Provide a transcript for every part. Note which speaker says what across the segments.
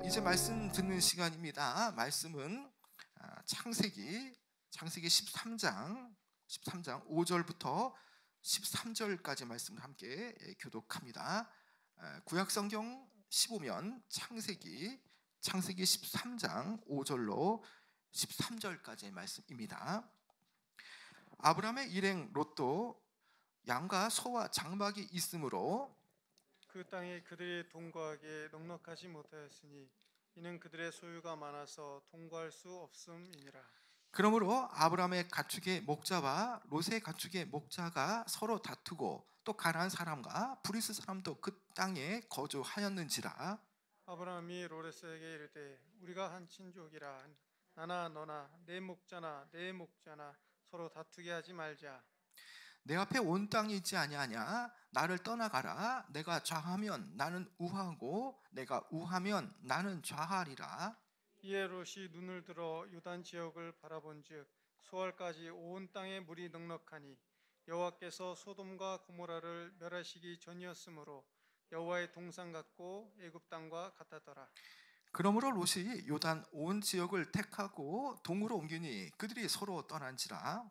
Speaker 1: 이제 말씀 듣는 시간입니다. 말씀은 창세기 13장 5절부터 13절까지 말씀을 함께 교독합니다. 구약성경 15면 창세기 13장 5절로 13절까지의 말씀입니다. 아브라함의 일행 롯도 양과 소와 장막이 있으므로
Speaker 2: 그 땅에 그들이 동거하기에 넉넉하지 못하였으니 이는 그들의 소유가 많아서 동거할 수 없음이니라.
Speaker 1: 그러므로 아브라함의 가축의 목자와 롯의 가축의 목자가 서로 다투고 또 가나안 사람과 브리스 사람도 그 땅에 거주하였는지라.
Speaker 2: 아브라함이 롯에게 이르되 우리가 한 친족이라 나나 너나 내 목자나 내 목자나 서로 다투게 하지 말자.
Speaker 1: 내 앞에 온 땅이 있지 아니하냐? 나를 떠나가라. 내가 좌하면 나는 우하고 내가 우하면 나는 좌하리라.
Speaker 2: 이에 롯이 눈을 들어 유단 지역을 바라본즉 소알까지 온 땅에 물이 넉넉하니 여호와께서 소돔과 고모라를 멸하시기 전이었으므로 여호와의 동산 같고 애굽 땅과 같았더라.
Speaker 1: 그러므로 롯이 요단 온 지역을 택하고 동으로 옮기니 그들이 서로 떠난지라.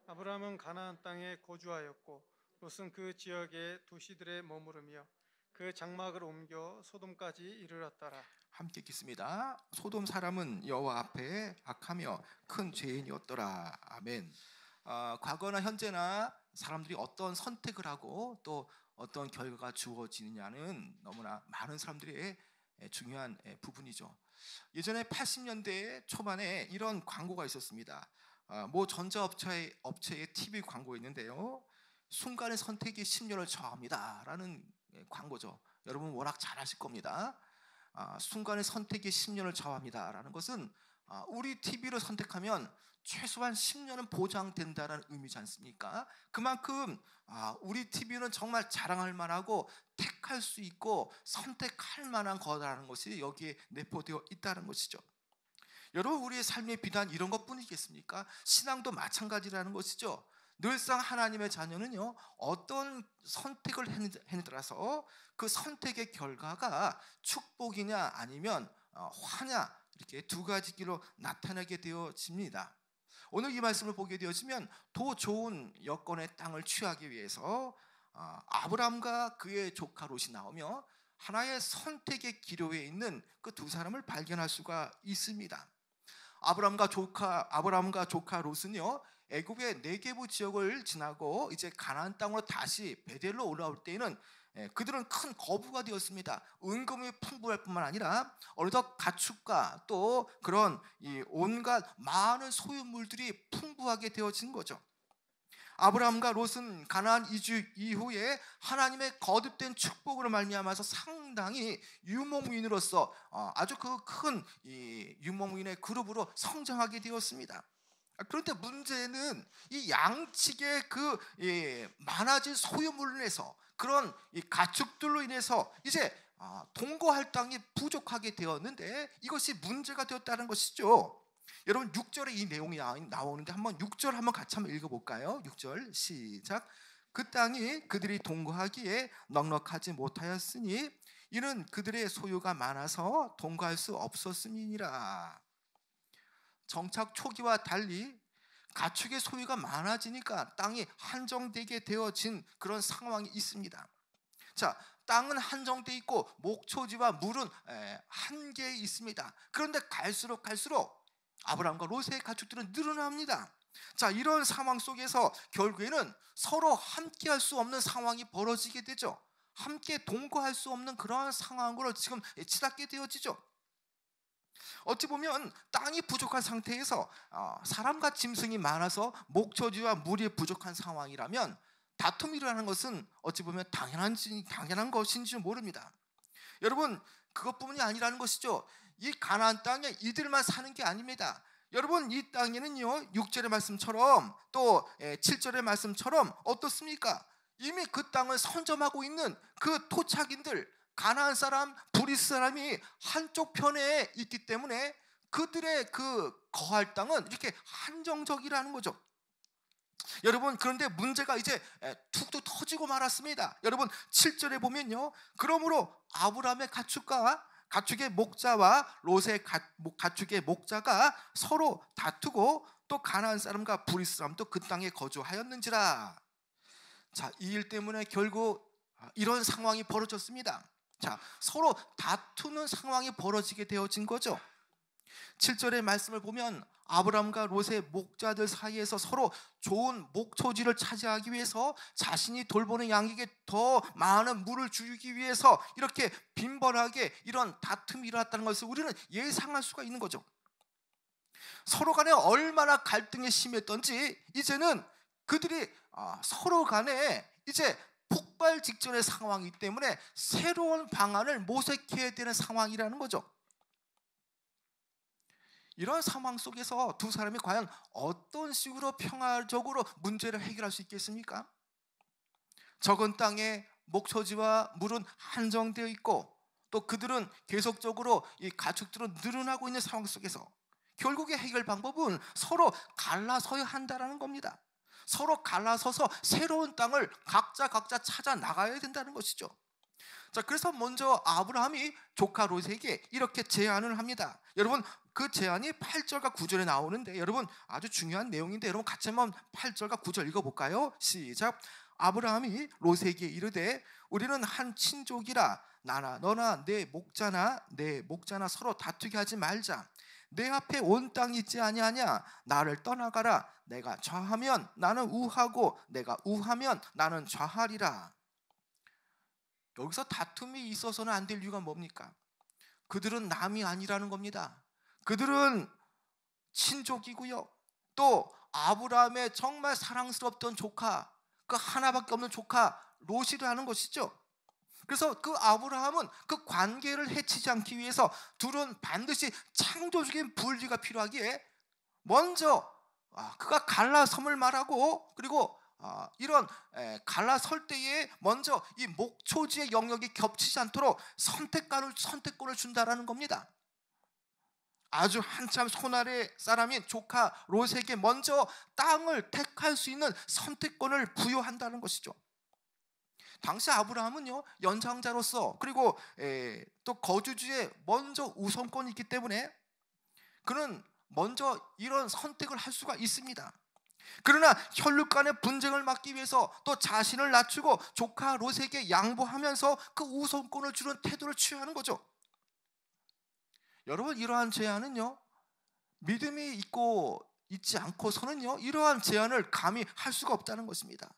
Speaker 2: 아브라함은 가나안 땅에 거주하였고 롯은 그 지역의 도시들에 머무르며 그 장막을 옮겨 소돔까지 이르렀더라.
Speaker 1: 함께 읽겠습니다. 소돔 사람은 여호와 앞에 악하며 큰 죄인이었더라. 아멘. 과거나 현재나 사람들이 어떤 선택을 하고 또 어떤 결과가 주어지느냐는 너무나 많은 사람들의 중요한 부분이죠. 예전에 80년대 초반에 이런 광고가 있었습니다. 모 전자업체의 TV 광고였는데요. 순간의 선택이 10년을 좌우합니다 라는 광고죠. 여러분 워낙 잘 아실 겁니다. 순간의 선택이 10년을 좌우합니다 라는 것은 우리 TV를 선택하면 최소한 10년은 보장된다는 의미지 않습니까? 그만큼 우리 TV는 정말 자랑할 만하고 택할 수 있고 선택할 만한 거라는 것이 여기에 내포되어 있다는 것이죠. 여러분 우리의 삶의 비단 이런 것뿐이겠습니까? 신앙도 마찬가지라는 것이죠. 늘상 하나님의 자녀는요 어떤 선택을 했느냐에 따라서 그 선택의 결과가 축복이냐 아니면 화냐 이렇게 두 가지 길로 나타나게 되어집니다. 오늘 이 말씀을 보게 되어지면 더 좋은 여건의 땅을 취하기 위해서 아브람과 그의 조카 롯이 나오며 하나의 선택의 기로에 있는 그 두 사람을 발견할 수가 있습니다. 아브람과 조카 롯은요 애굽의 네게부 지역을 지나고 이제 가나안 땅으로 다시 베델로 올라올 때에는 그들은 큰 거부가 되었습니다. 은금이 풍부할 뿐만 아니라 어느덧 가축과 또 그런 온갖 많은 소유물들이 풍부하게 되어진 거죠. 아브라함과 롯은 가나안 이주 이후에 하나님의 거듭된 축복으로 말미암아서 상당히 유목민으로서 아주 그 큰 유목민의 그룹으로 성장하게 되었습니다. 그런데 문제는 이 양측의 그 많아진 소유물로 인해서 그런 가축들로 인해서 이제 동거할 땅이 부족하게 되었는데 이것이 문제가 되었다는 것이죠. 여러분 6절에 이 내용이 나오는데 한번 6절 한번 같이 한번 읽어볼까요? 6절 시작. 그 땅이 그들이 동거하기에 넉넉하지 못하였으니 이는 그들의 소유가 많아서 동거할 수 없었음이니라. 정착 초기와 달리 가축의 소유가 많아지니까 땅이 한정되게 되어진 그런 상황이 있습니다. 자, 땅은 한정돼 있고 목초지와 물은 한계에 있습니다. 그런데 갈수록 아브라함과 롯의 가축들은 늘어납니다. 자, 이런 상황 속에서 결국에는 서로 함께 할 수 없는 상황이 벌어지게 되죠. 함께 동거할 수 없는 그러한 상황으로 지금 치닫게 되어지죠. 어찌 보면 땅이 부족한 상태에서 사람과 짐승이 많아서 목초지와 물이 부족한 상황이라면 다툼이 일어나는 것은 어찌 보면 당연한 것인지 모릅니다. 여러분 그것뿐만이 아니라는 것이죠. 이 가나안 땅에 이들만 사는 게 아닙니다. 여러분 이 땅에는요 6절의 말씀처럼 또 7절의 말씀처럼 어떻습니까? 이미 그 땅을 선점하고 있는 그 토착인들 가나안 사람, 브리스 사람이 한쪽 편에 있기 때문에 그들의 그 거할 땅은 이렇게 한정적이라는 거죠. 여러분 그런데 문제가 이제 툭툭 터지고 말았습니다. 여러분 7절에 보면요 그러므로 아브라함의 가축과 가축의 목자와 롯의 가축의 목자가 서로 다투고 또 가나안 사람과 브리스 사람도 그 땅에 거주하였는지라. 자, 이 일 때문에 결국 이런 상황이 벌어졌습니다. 자, 서로 다투는 상황이 벌어지게 되어진 거죠. 7절의 말씀을 보면 아브람과 롯의 목자들 사이에서 서로 좋은 목초지를 차지하기 위해서 자신이 돌보는 양에게 더 많은 물을 주기 위해서 이렇게 빈번하게 이런 다툼이 일어났다는 것을 우리는 예상할 수가 있는 거죠. 서로 간에 얼마나 갈등이 심했던지 이제는 그들이 서로 간에 이제 폭발 직전의 상황이기 때문에 새로운 방안을 모색해야 되는 상황이라는 거죠. 이런 상황 속에서 두 사람이 과연 어떤 식으로 평화적으로 문제를 해결할 수 있겠습니까? 적은 땅에 목초지와 물은 한정되어 있고 또 그들은 계속적으로 이 가축들은 늘어나고 있는 상황 속에서 결국의 해결 방법은 서로 갈라서야 한다는 겁니다. 서로 갈라서서 새로운 땅을 각자 찾아 나가야 된다는 것이죠. 자, 그래서 먼저 아브라함이 조카 롯에게 이렇게 제안을 합니다. 여러분, 그 제안이 8절과 9절에 나오는데 여러분 아주 중요한 내용인데 여러분 같이 한번 8절과 9절 읽어볼까요? 시작. 아브라함이 롯에게 이르되 우리는 한 친족이라 나나 너나 내 목자나 서로 다투게 하지 말자. 내 앞에 온 땅이 있지 아니하냐? 나를 떠나가라. 내가 좌하면 나는 우하고 내가 우하면 나는 좌하리라. 여기서 다툼이 있어서는 안 될 이유가 뭡니까? 그들은 남이 아니라는 겁니다. 그들은 친족이고요. 또 아브라함의 정말 사랑스럽던 조카, 그 하나밖에 없는 조카 롯이라는 것이죠. 그래서 그 아브라함은 그 관계를 해치지 않기 위해서 둘은 반드시 창조적인 분리가 필요하기에 먼저 그가 갈라섬을 말하고 그리고 이런 갈라설 때에 먼저 이 목초지의 영역이 겹치지 않도록 선택권을 준다라는 겁니다. 아주 한참 손아래 사람인 조카 롯에게 먼저 땅을 택할 수 있는 선택권을 부여한다는 것이죠. 당시 아브라함은요 연장자로서 그리고 또 거주지에 먼저 우선권이 있기 때문에 그는 먼저 이런 선택을 할 수가 있습니다. 그러나 혈육 간의 분쟁을 막기 위해서 또 자신을 낮추고 조카 롯에게 양보하면서 그 우선권을 주는 태도를 취하는 거죠. 여러분, 이러한 제안은요 믿음이 있지 않고서는요 이러한 제안을 감히 할 수가 없다는 것입니다.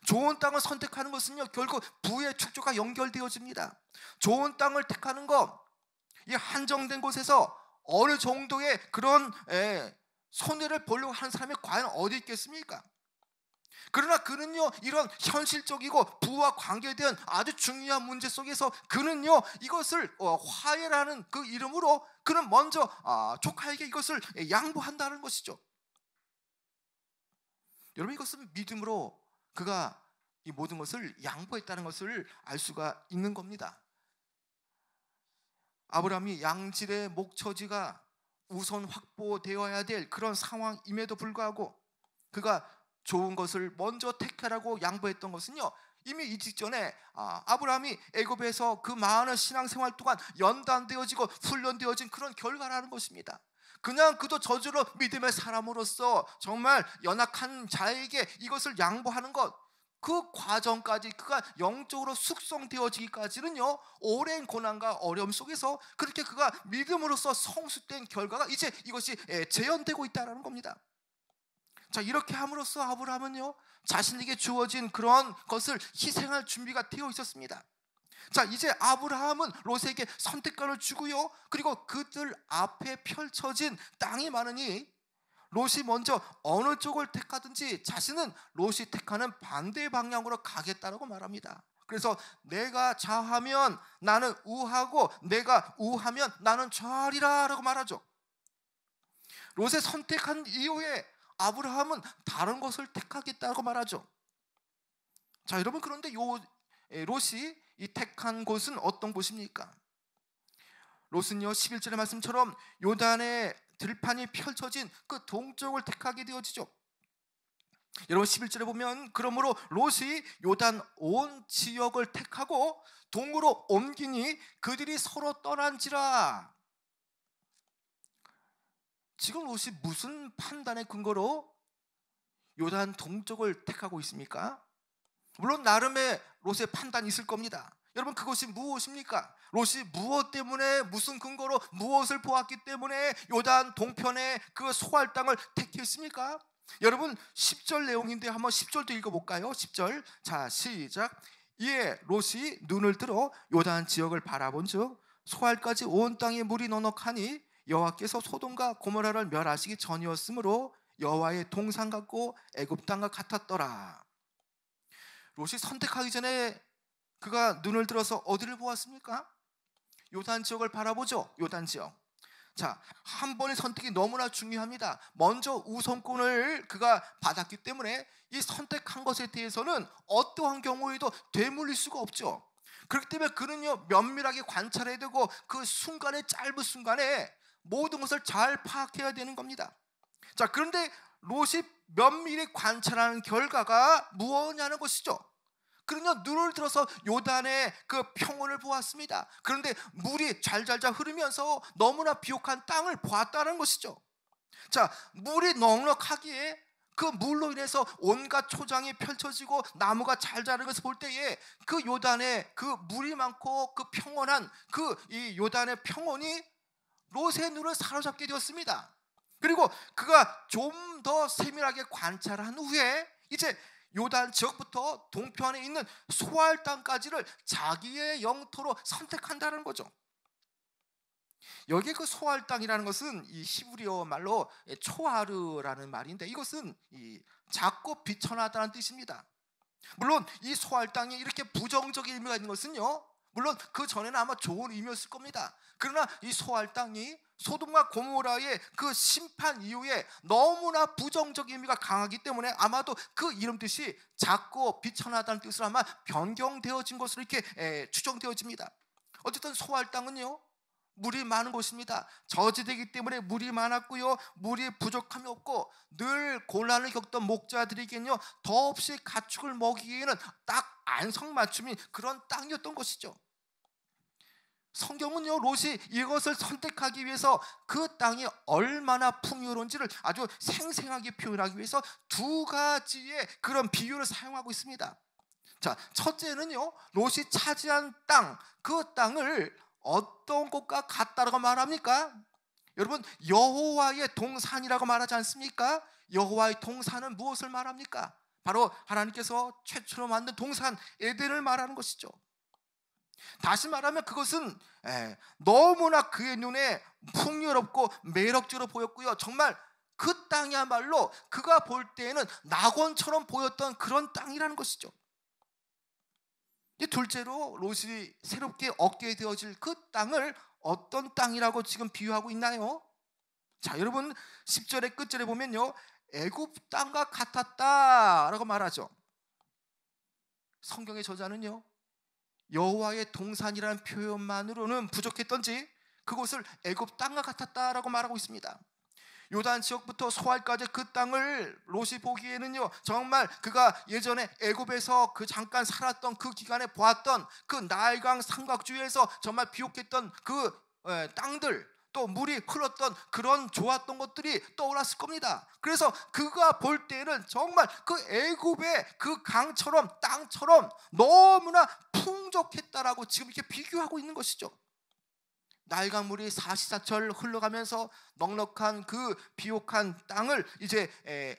Speaker 1: 좋은 땅을 선택하는 것은요 결국 부의 축조가 연결되어집니다. 좋은 땅을 택하는 것, 이 한정된 곳에서 어느 정도의 그런 손해를 보려고 하는 사람이 과연 어디 있겠습니까? 그러나 그는요 이런 현실적이고 부와 관계된 아주 중요한 문제 속에서 그는요 이것을 화해라는 그 이름으로 그는 먼저 조카에게 이것을 양보한다는 것이죠. 여러분, 이것은 믿음으로 그가 이 모든 것을 양보했다는 것을 알 수가 있는 겁니다. 아브라함이 양질의 목처지가 우선 확보되어야 될 그런 상황임에도 불구하고 그가 좋은 것을 먼저 택하라고 양보했던 것은요 이미 이 직전에 아브라함이 애굽에서 그 많은 신앙생활 동안 연단되어지고 훈련되어진 그런 결과라는 것입니다. 그냥 그도 저절로 믿음의 사람으로서 정말 연약한 자에게 이것을 양보하는 것, 그 과정까지 그가 영적으로 숙성되어지기까지는요 오랜 고난과 어려움 속에서 그렇게 그가 믿음으로써 성숙된 결과가 이제 이것이 재현되고 있다는 겁니다. 자, 이렇게 함으로써 아브라함은요 자신에게 주어진 그런 것을 희생할 준비가 되어 있었습니다. 자, 이제 아브라함은 롯에게 선택권을 주고요 그리고 그들 앞에 펼쳐진 땅이 많으니 롯이 먼저 어느 쪽을 택하든지 자신은 롯이 택하는 반대 방향으로 가겠다라고 말합니다. 그래서 내가 좌하면 나는 우하고 내가 우하면 나는 좌하리라 라고 말하죠. 롯의 선택한 이후에 아브라함은 다른 것을 택하겠다고 말하죠. 자, 여러분, 그런데 롯이 이 택한 곳은 어떤 곳입니까? 롯은요 11절의 말씀처럼 요단의 들판이 펼쳐진 그 동쪽을 택하게 되어지죠. 여러분 11절에 보면 그러므로 롯이 요단 온 지역을 택하고 동으로 옮기니 그들이 서로 떠난지라. 지금 롯이 무슨 판단의 근거로 요단 동쪽을 택하고 있습니까? 물론 나름의 롯의 판단이 있을 겁니다. 여러분 그것이 무엇입니까? 롯이 무엇 때문에 무슨 근거로 무엇을 보았기 때문에 요단 동편의 그 소할 땅을 택했습니까? 여러분 10절 내용인데 한번 10절도 읽어볼까요? 10절 자 시작. 이에 롯이 눈을 들어 요단 지역을 바라본즉 소알까지 온 땅에 물이 넉넉하니 여호와께서 소돔과 고모라를 멸하시기 전이었으므로 여호와의 동산 같고 애굽 땅과 같았더라. 롯이 선택하기 전에 그가 눈을 들어서 어디를 보았습니까? 요단 지역을 바라보죠. 요단 지역. 자, 한 번의 선택이 너무나 중요합니다. 먼저 우선권을 그가 받았기 때문에 이 선택한 것에 대해서는 어떠한 경우에도 되물릴 수가 없죠. 그렇기 때문에 그는요 면밀하게 관찰해야 되고 그 순간에 짧은 순간에 모든 것을 잘 파악해야 되는 겁니다. 자, 그런데 롯이 면밀히 관찰하는 결과가 무엇이냐는 것이죠. 그러냐 눈을 들어서 요단의 그 평원을 보았습니다. 그런데 물이 잘잘잘 흐르면서 너무나 비옥한 땅을 보았다는 것이죠. 자, 물이 넉넉하기에 그 물로 인해서 온갖 초장이 펼쳐지고 나무가 잘 자라는 것을 볼 때에 그 요단의 그 물이 많고 그 평온한 그 이 요단의 평온이 롯의 눈을 사로잡게 되었습니다. 그리고 그가 좀 더 세밀하게 관찰한 후에 이제 요단 지역부터 동편에 있는 소알 땅까지를 자기의 영토로 선택한다는 거죠. 여기 그 소알 땅이라는 것은 이 히브리어 말로 초아르라는 말인데 이것은 이 작고 비천하다는 뜻입니다. 물론 이 소알 땅에 이렇게 부정적인 의미가 있는 것은요, 물론 그 전에는 아마 좋은 의미였을 겁니다. 그러나 이 소알 땅이 소돔과 고모라의 그 심판 이후에 너무나 부정적 의미가 강하기 때문에 아마도 그 이름 뜻이 작고 비천하다는 뜻으로 아마 변경되어진 것으로 이렇게 추정되어집니다. 어쨌든 소알 땅은요 물이 많은 곳입니다. 저지대이기 때문에 물이 많았고요, 물이 부족함이 없고 늘 곤란을 겪던 목자들에게는요 더없이 가축을 먹이기에는 딱 안성맞춤인 그런 땅이었던 것이죠. 성경은요 롯이 이것을 선택하기 위해서 그 땅이 얼마나 풍요로운지를 아주 생생하게 표현하기 위해서 두 가지의 그런 비유를 사용하고 있습니다. 자, 첫째는요 롯이 차지한 땅, 그 땅을 어떤 곳과 같다라고 말합니까? 여러분 여호와의 동산이라고 말하지 않습니까? 여호와의 동산은 무엇을 말합니까? 바로 하나님께서 최초로 만든 동산 에덴을 말하는 것이죠. 다시 말하면 그것은 너무나 그의 눈에 풍요롭고 매력적으로 보였고요, 정말 그 땅이야말로 그가 볼 때에는 낙원처럼 보였던 그런 땅이라는 것이죠. 둘째로 롯이 새롭게 얻게 되어질 그 땅을 어떤 땅이라고 지금 비유하고 있나요? 자, 여러분 10절의 끝절에 보면요 애굽 땅과 같았다라고 말하죠. 성경의 저자는요 여호와의 동산이라는 표현만으로는 부족했던지 그곳을 애굽 땅과 같았다라고 말하고 있습니다. 요단 지역부터 소알까지 그 땅을 롯이 보기에는요 정말 그가 예전에 애굽에서 그 잠깐 살았던 그 기간에 보았던 그 나일강 삼각주에서 정말 비옥했던 그 땅들, 또 물이 흘렀던 그런 좋았던 것들이 떠올랐을 겁니다. 그래서 그가 볼 때에는 정말 그 애굽의 그 강처럼 땅처럼 너무나 풍족했다라고 지금 이렇게 비교하고 있는 것이죠. 나일강물이 사시사철 흘러가면서 넉넉한 그 비옥한 땅을 이제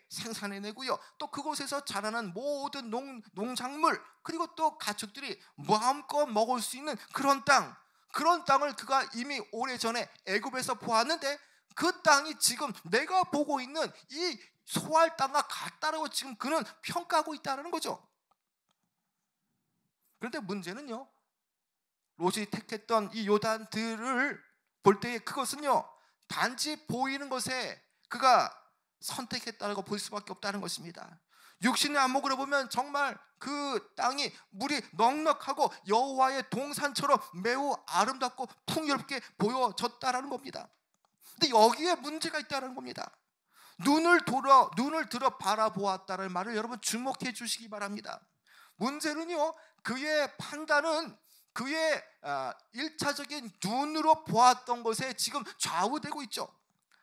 Speaker 1: 생산해내고요, 또 그곳에서 자라는 모든 농작물 그리고 또 가축들이 마음껏 먹을 수 있는 그런 땅, 그런 땅을 그가 이미 오래전에 애굽에서 보았는데 그 땅이 지금 내가 보고 있는 이 소알 땅과 같다라고 지금 그는 평가하고 있다는 거죠. 그런데 문제는요 롯이 택했던 이 요단들을 볼 때에 그것은요 단지 보이는 것에 그가 선택했다고 볼 수밖에 없다는 것입니다. 육신의 안목으로 보면 정말 그 땅이 물이 넉넉하고 여호와의 동산처럼 매우 아름답고 풍요롭게 보여졌다라는 겁니다. 근데 여기에 문제가 있다는 겁니다. 눈을 들어 바라보았다는 말을 여러분 주목해 주시기 바랍니다. 문제는요, 그의 판단은 그의 1차적인 눈으로 보았던 것에 지금 좌우되고 있죠.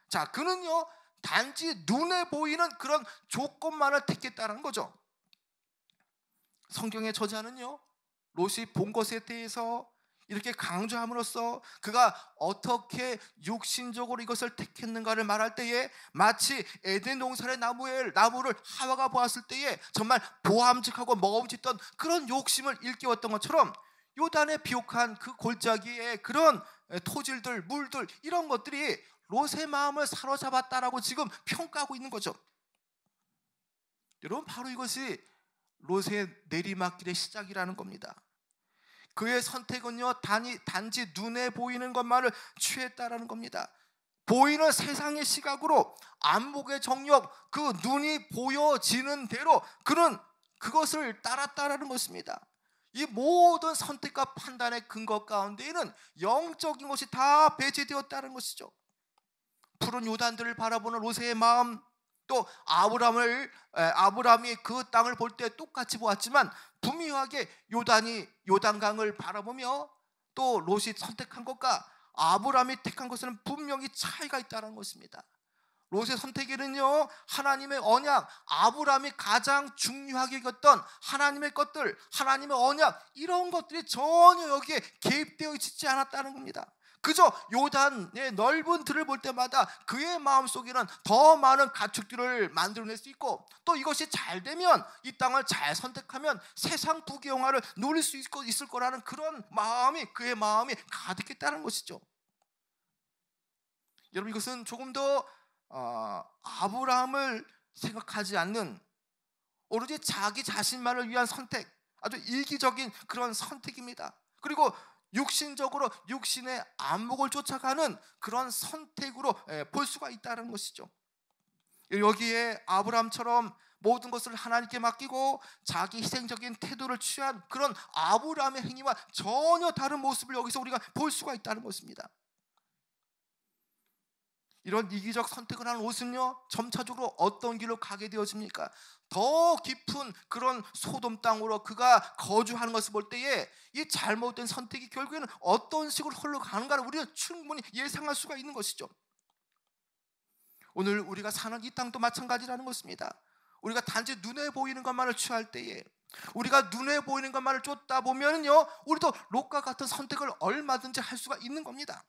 Speaker 1: 자, 그는요 단지 눈에 보이는 그런 조건만을 택했다는 거죠. 성경의 저자는요, 롯이 본 것에 대해서 이렇게 강조함으로써 그가 어떻게 육신적으로 이것을 택했는가를 말할 때에 마치 에덴 동산의 나무를 하와가 보았을 때에 정말 보암직하고 먹음직던 그런 욕심을 일깨웠던 것처럼 요단에 비옥한 그 골짜기에 그런 토질들, 물들, 이런 것들이 롯의 마음을 사로잡았다라고 지금 평가하고 있는 거죠. 여러분, 바로 이것이 롯의 내리막길의 시작이라는 겁니다. 그의 선택은요 단지 눈에 보이는 것만을 취했다라는 겁니다. 보이는 세상의 시각으로 안목의 정력, 그 눈이 보여지는 대로 그는 그것을 따랐다라는 것입니다. 이 모든 선택과 판단의 근거 가운데에는 영적인 것이 다 배제되었다는 것이죠. 푸른 요단들을 바라보는 롯의 마음, 또 아브라함이 그 땅을 볼 때 똑같이 보았지만 분명하게 요단강을 바라보며 또 롯이 선택한 것과 아브라함이 택한 것은 분명히 차이가 있다는 것입니다. 롯의 선택에는요 하나님의 언약, 아브라함이 가장 중요하게 여겼던 하나님의 것들, 하나님의 언약, 이런 것들이 전혀 여기에 개입되어 있지 않았다는 겁니다. 그저 요단의 넓은 들을 볼 때마다 그의 마음속에는 더 많은 가축들을 만들어낼 수 있고, 또 이것이 잘 되면 이 땅을 잘 선택하면 세상 부귀영화를 누릴 수 있을 거라는 그런 그의 마음이 가득했다는 것이죠. 여러분, 이것은 조금 더 아브라함을 생각하지 않는 오로지 자기 자신만을 위한 선택, 아주 이기적인 그런 선택입니다. 그리고 육신적으로 육신의 안목을 쫓아가는 그런 선택으로 볼 수가 있다는 것이죠. 여기에 아브라함처럼 모든 것을 하나님께 맡기고 자기 희생적인 태도를 취한 그런 아브라함의 행위와 전혀 다른 모습을 여기서 우리가 볼 수가 있다는 것입니다. 이런 이기적 선택을 하는 롯은요 점차적으로 어떤 길로 가게 되어집니까? 더 깊은 그런 소돔 땅으로 그가 거주하는 것을 볼 때에 이 잘못된 선택이 결국에는 어떤 식으로 흘러가는가를 우리가 충분히 예상할 수가 있는 것이죠. 오늘 우리가 사는 이 땅도 마찬가지라는 것입니다. 우리가 단지 눈에 보이는 것만을 취할 때에, 우리가 눈에 보이는 것만을 쫓다 보면요 우리도 롯과 같은 선택을 얼마든지 할 수가 있는 겁니다.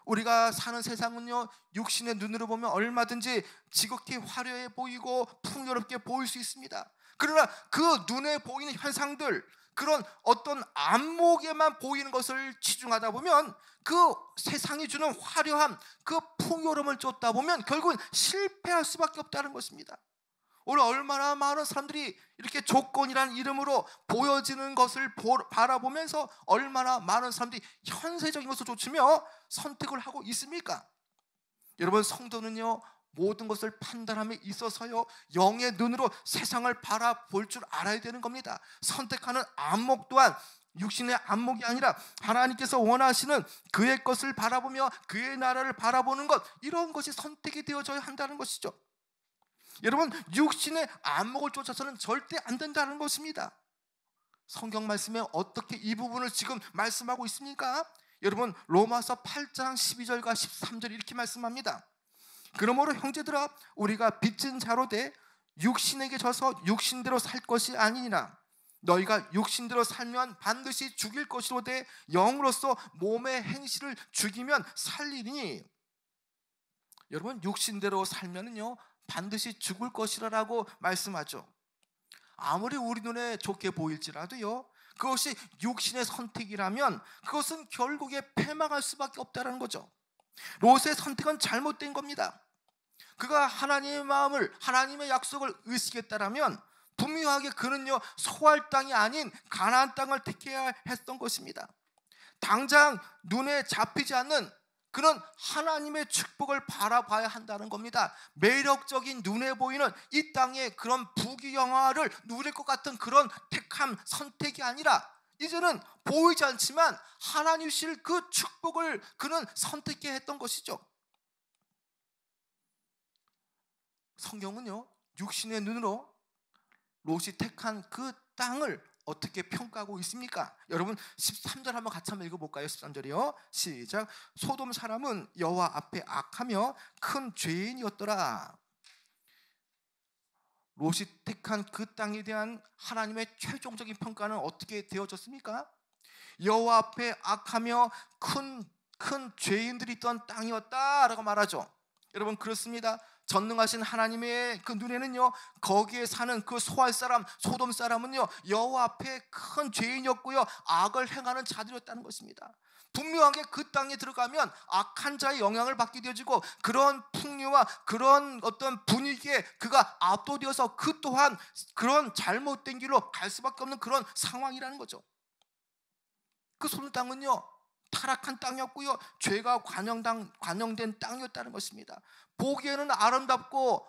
Speaker 1: 우리가 사는 세상은요 육신의 눈으로 보면 얼마든지 지극히 화려해 보이고 풍요롭게 보일 수 있습니다. 그러나 그 눈에 보이는 현상들, 그런 어떤 안목에만 보이는 것을 치중하다 보면 그 세상이 주는 화려함, 그 풍요로움을 쫓다 보면 결국은 실패할 수밖에 없다는 것입니다. 오늘 얼마나 많은 사람들이 이렇게 조건이라는 이름으로 보여지는 것을 바라보면서 얼마나 많은 사람들이 현세적인 것을 좇으며 선택을 하고 있습니까? 여러분, 성도는요 모든 것을 판단함에 있어서요 영의 눈으로 세상을 바라볼 줄 알아야 되는 겁니다. 선택하는 안목 또한 육신의 안목이 아니라 하나님께서 원하시는 그의 것을 바라보며 그의 나라를 바라보는 것, 이런 것이 선택이 되어져야 한다는 것이죠. 여러분, 육신의 안목을 쫓아서는 절대 안 된다는 것입니다. 성경 말씀에 어떻게 이 부분을 지금 말씀하고 있습니까? 여러분, 로마서 8장 12절과 13절 이렇게 말씀합니다. 그러므로 형제들아, 우리가 빚진 자로 돼 육신에게 져서 육신대로 살 것이 아니니라. 너희가 육신대로 살면 반드시 죽일 것이로되 영으로서 몸의 행실을 죽이면 살리니. 여러분, 육신대로 살면은요 반드시 죽을 것이라고 말씀하죠. 아무리 우리 눈에 좋게 보일지라도요 그것이 육신의 선택이라면 그것은 결국에 패망할 수밖에 없다는 거죠. 롯의 선택은 잘못된 겁니다. 그가 하나님의 마음을, 하나님의 약속을 의식했다라면 분명하게 그는요 소할 땅이 아닌 가나안 땅을 택해야 했던 것입니다. 당장 눈에 잡히지 않는 그는 하나님의 축복을 바라봐야 한다는 겁니다. 매력적인 눈에 보이는 이 땅의 그런 부귀영화를 누릴 것 같은 그런 택함, 선택이 아니라 이제는 보이지 않지만 하나님 주실 그 축복을 그는 선택해야 했던 것이죠. 성경은요 육신의 눈으로 롯이 택한 그 땅을 어떻게 평가하고 있습니까? 여러분 13절 한번 같이 한번 읽어볼까요? 13절이요 시작. 소돔 사람은 여호와 앞에 악하며 큰 죄인이었더라. 롯이 택한 그 땅에 대한 하나님의 최종적인 평가는 어떻게 되어졌습니까? 여호와 앞에 악하며 큰 죄인들이 있던 땅이었다라고 말하죠. 여러분 그렇습니다. 전능하신 하나님의 그 눈에는요 거기에 사는 그 소알 사람 소돔 사람은요 여호와 앞에 큰 죄인이었고요 악을 행하는 자들이었다는 것입니다. 분명하게 그 땅에 들어가면 악한 자의 영향을 받게 되어지고 그런 풍류와 그런 어떤 분위기에 그가 압도되어서 그 또한 그런 잘못된 길로 갈 수밖에 없는 그런 상황이라는 거죠. 그 소돔 땅은요 타락한 땅이었고요 죄가 관영된 땅이었다는 것입니다. 보기에는 아름답고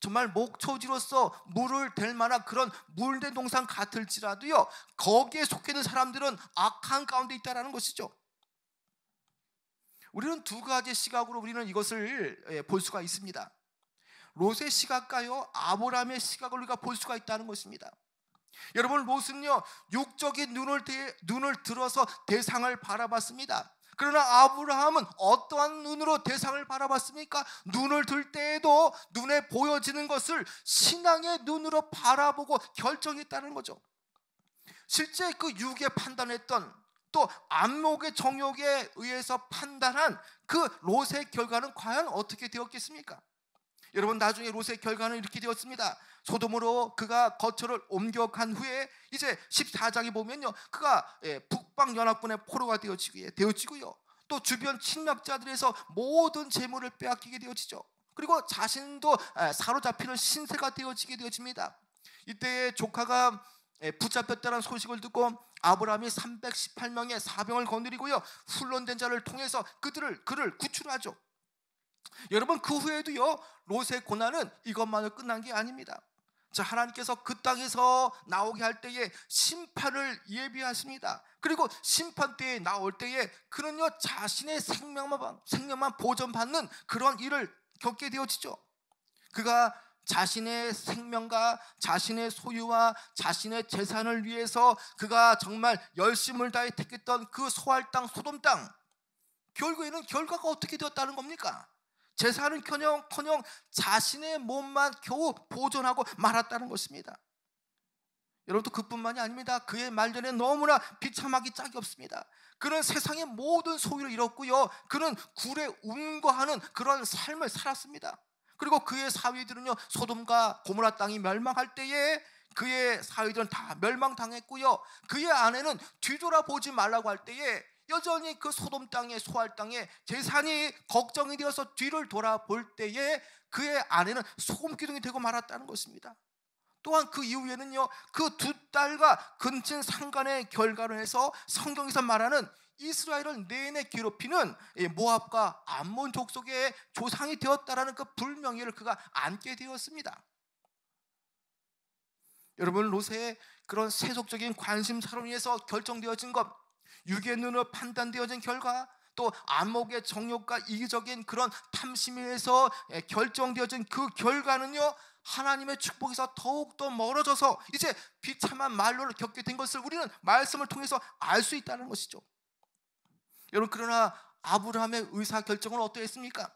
Speaker 1: 정말 목초지로서 물을 댈 만한 그런 물된 동산 같을지라도요 거기에 속해 있는 사람들은 악한 가운데 있다는 것이죠. 우리는 두 가지 시각으로 우리는 이것을 볼 수가 있습니다. 롯의 시각과요 아브라함의 시각을 우리가 볼 수가 있다는 것입니다. 여러분 롯은요 육적인 눈을 들어서 대상을 바라봤습니다. 그러나 아브라함은 어떠한 눈으로 대상을 바라봤습니까? 눈을 들 때에도 눈에 보여지는 것을 신앙의 눈으로 바라보고 결정했다는 거죠. 실제 그 육에 판단했던 또 안목의 정욕에 의해서 판단한 그 롯의 결과는 과연 어떻게 되었겠습니까? 여러분 나중에 롯의 결과는 이렇게 되었습니다. 소돔으로 그가 거처를 옮겨간 후에 이제 14장에 보면요 그가 북방 연합군의 포로가 되어지고요 또 주변 침략자들에서 모든 재물을 빼앗기게 되어지죠. 그리고 자신도 사로잡히는 신세가 되어집니다. 이때 조카가 붙잡혔다는 소식을 듣고 아브라함이 318명의 사병을 거느리고요 훈련된 자를 통해서 그를 구출하죠. 여러분 그 후에도요 롯의 고난은 이것만으로 끝난 게 아닙니다. 자, 하나님께서 그 땅에서 나오게 할 때에 심판을 예비하십니다. 그리고 심판 때에 나올 때에 그는요 자신의 생명만 보존받는 그런 일을 겪게 되어지죠. 그가 자신의 생명과 자신의 소유와 자신의 재산을 위해서 그가 정말 열심을 다해 택했던 그 소알 땅 소돔 땅, 결국에는 결과가 어떻게 되었다는 겁니까? 재산은 커녕 자신의 몸만 겨우 보존하고 말았다는 것입니다. 여러분 또 그뿐만이 아닙니다. 그의 말년에 너무나 비참하기 짝이 없습니다. 그는 세상의 모든 소유를 잃었고요 그는 굴에 운거하는 그런 삶을 살았습니다. 그리고 그의 사위들은요 소돔과 고모라 땅이 멸망할 때에 그의 사위들은 다 멸망당했고요 그의 아내는 뒤돌아보지 말라고 할 때에 여전히 그 소돔 땅에 소알 땅에 재산이 걱정이 되어서 뒤를 돌아볼 때에 그의 아내는 소금기둥이 되고 말았다는 것입니다. 또한 그 이후에는요 그 두 딸과 근친 상간의 결과로 해서 성경에서 말하는 이스라엘을 내내 괴롭히는 모압과 암몬 족속의 조상이 되었다라는 그 불명예를 그가 안게 되었습니다. 여러분 롯의 그런 세속적인 관심사로 인해서 결정되어진 것, 육의 눈으로 판단되어진 결과, 또 안목의 정욕과 이기적인 그런 탐심에 의해서 결정되어진 그 결과는요 하나님의 축복에서 더욱더 멀어져서 이제 비참한 말로를 겪게 된 것을 우리는 말씀을 통해서 알 수 있다는 것이죠. 여러분 그러나 아브라함의 의사결정은 어떠했습니까?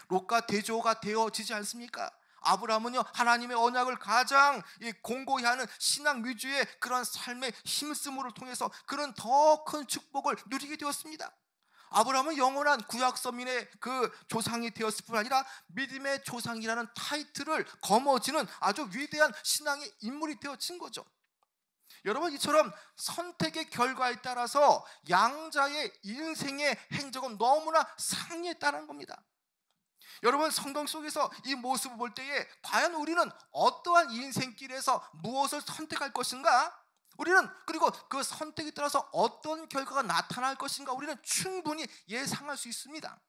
Speaker 1: 롯과 대조가 되어지지 않습니까? 아브라함은요 하나님의 언약을 가장 공고히 하는 신앙 위주의 그런 삶의 힘쓰므로 통해서 그런 더 큰 축복을 누리게 되었습니다. 아브라함은 영원한 구약 서민의 그 조상이 되었을 뿐 아니라 믿음의 조상이라는 타이틀을 거머쥐는 아주 위대한 신앙의 인물이 되어진 거죠. 여러분 이처럼 선택의 결과에 따라서 양자의 인생의 행적은 너무나 상이했다는 겁니다. 여러분 성경 속에서 이 모습을 볼 때에 과연 우리는 어떠한 인생길에서 무엇을 선택할 것인가? 우리는 그리고 그 선택에 따라서 어떤 결과가 나타날 것인가 우리는 충분히 예상할 수 있습니다.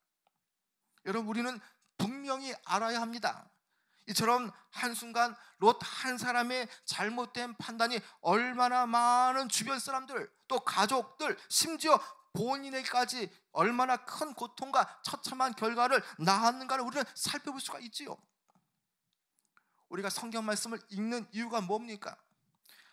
Speaker 1: 여러분 우리는 분명히 알아야 합니다. 이처럼 한순간 롯 한 사람의 잘못된 판단이 얼마나 많은 주변 사람들 또 가족들 심지어 본인에게까지 얼마나 큰 고통과 처참한 결과를 낳았는가를 우리는 살펴볼 수가 있지요. 우리가 성경 말씀을 읽는 이유가 뭡니까?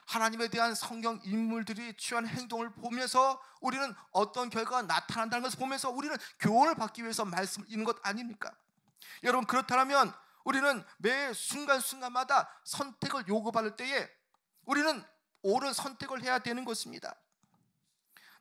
Speaker 1: 하나님에 대한 성경 인물들이 취한 행동을 보면서 우리는 어떤 결과가 나타난다는 것을 보면서 우리는 교훈을 받기 위해서 말씀을 읽는 것 아닙니까? 여러분, 그렇다면 우리는 매 순간순간마다 선택을 요구받을 때에 우리는 옳은 선택을 해야 되는 것입니다.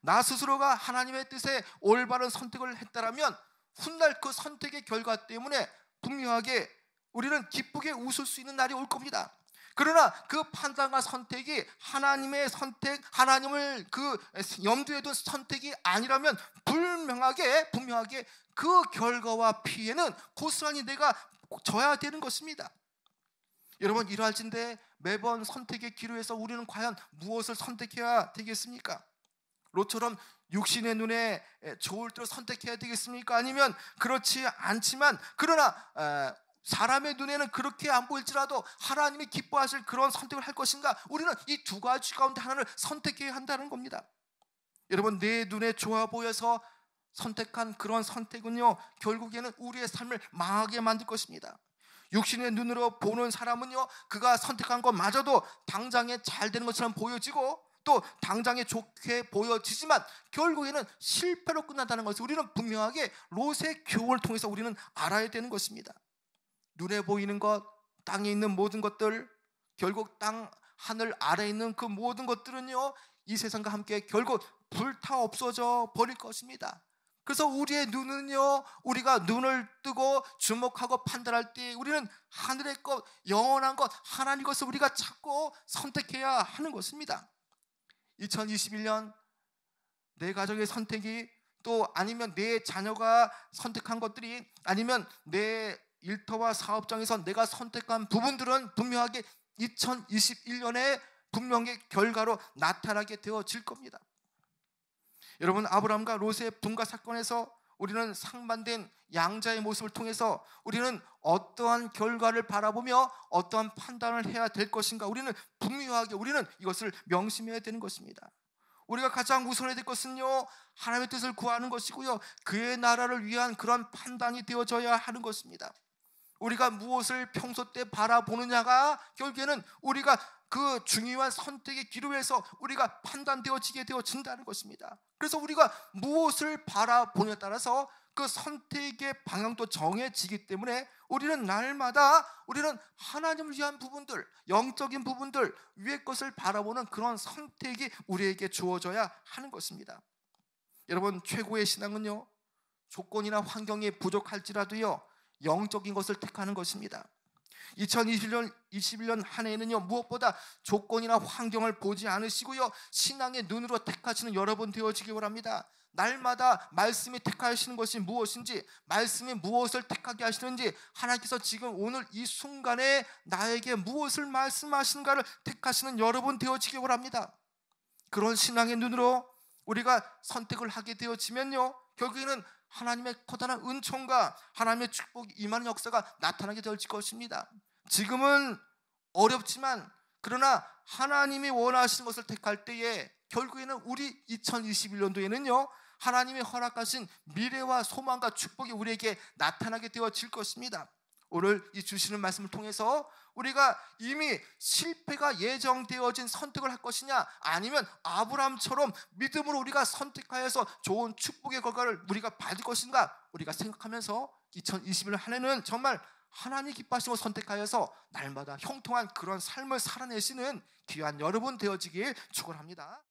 Speaker 1: 나 스스로가 하나님의 뜻에 올바른 선택을 했다면 훗날 그 선택의 결과 때문에 분명하게 우리는 기쁘게 웃을 수 있는 날이 올 겁니다. 그러나 그 판단과 선택이 하나님의 선택, 하나님을 그 염두에 둔 선택이 아니라면 분명하게 그 결과와 피해는 고스란히 내가 져야 되는 것입니다. 여러분, 이러할진대 매번 선택의 기로에서 우리는 과연 무엇을 선택해야 되겠습니까? 롯처럼 육신의 눈에 좋을 대로 선택해야 되겠습니까? 아니면 그렇지 않지만 그러나 사람의 눈에는 그렇게 안 보일지라도 하나님이 기뻐하실 그런 선택을 할 것인가? 우리는 이 두 가지 가운데 하나를 선택해야 한다는 겁니다. 여러분, 내 눈에 좋아 보여서 선택한 그런 선택은요, 결국에는 우리의 삶을 망하게 만들 것입니다. 육신의 눈으로 보는 사람은요, 그가 선택한 것마저도 당장에 잘 되는 것처럼 보여지고 또 당장에 좋게 보여지지만 결국에는 실패로 끝난다는 것을 우리는 분명하게 롯의 교훈을 통해서 우리는 알아야 되는 것입니다. 눈에 보이는 것, 땅에 있는 모든 것들, 결국 땅 하늘 아래에 있는 그 모든 것들은요, 이 세상과 함께 결국 불타 없어져 버릴 것입니다. 그래서 우리의 눈은요, 우리가 눈을 뜨고 주목하고 판단할 때 우리는 하늘의 것, 영원한 것, 하나님 것을 우리가 찾고 선택해야 하는 것입니다. 2021년 내 가정의 선택이, 또 아니면 내 자녀가 선택한 것들이, 아니면 내 일터와 사업장에서 내가 선택한 부분들은 분명하게 2021년에 분명히 결과로 나타나게 되어질 겁니다. 여러분, 아브라함과 롯의 분가 사건에서 우리는 상반된 양자의 모습을 통해서 우리는 어떠한 결과를 바라보며 어떠한 판단을 해야 될 것인가, 우리는 분명하게 우리는 이것을 명심해야 되는 것입니다. 우리가 가장 우선해야 될 것은요, 하나님의 뜻을 구하는 것이고요, 그의 나라를 위한 그런 판단이 되어져야 하는 것입니다. 우리가 무엇을 평소 때 바라보느냐가 결국에는 우리가 그 중요한 선택의 기로에서 우리가 판단되어지게 되어진다는 것입니다. 그래서 우리가 무엇을 바라보느냐에 따라서 그 선택의 방향도 정해지기 때문에 우리는 날마다 우리는 하나님을 위한 부분들, 영적인 부분들, 위의 것을 바라보는 그런 선택이 우리에게 주어져야 하는 것입니다. 여러분, 최고의 신앙은요, 조건이나 환경이 부족할지라도요, 영적인 것을 택하는 것입니다. 2021년 한 해에는요, 무엇보다 조건이나 환경을 보지 않으시고요, 신앙의 눈으로 택하시는 여러분 되어지기 바랍니다. 날마다 말씀이 택하시는 것이 무엇인지, 말씀이 무엇을 택하게 하시는지, 하나님께서 지금 오늘 이 순간에 나에게 무엇을 말씀하시는가를 택하시는 여러분 되어지기 바랍니다. 그런 신앙의 눈으로 우리가 선택을 하게 되어지면요, 결국에는 하나님의 커다란 은총과 하나님의 축복이 임하는 역사가 나타나게 될 것입니다. 지금은 어렵지만 그러나 하나님이 원하시는 것을 택할 때에 결국에는 우리 2021년도에는요, 하나님이 허락하신 미래와 소망과 축복이 우리에게 나타나게 되어질 것입니다. 오늘 이 주시는 말씀을 통해서 우리가 이미 실패가 예정되어진 선택을 할 것이냐, 아니면 아브라함처럼 믿음으로 우리가 선택하여서 좋은 축복의 결과를 우리가 받을 것인가, 우리가 생각하면서 2021년 한 해는 정말 하나님이 기뻐하시는 것을 선택하여서 날마다 형통한 그런 삶을 살아내시는 귀한 여러분 되어지길 축원합니다.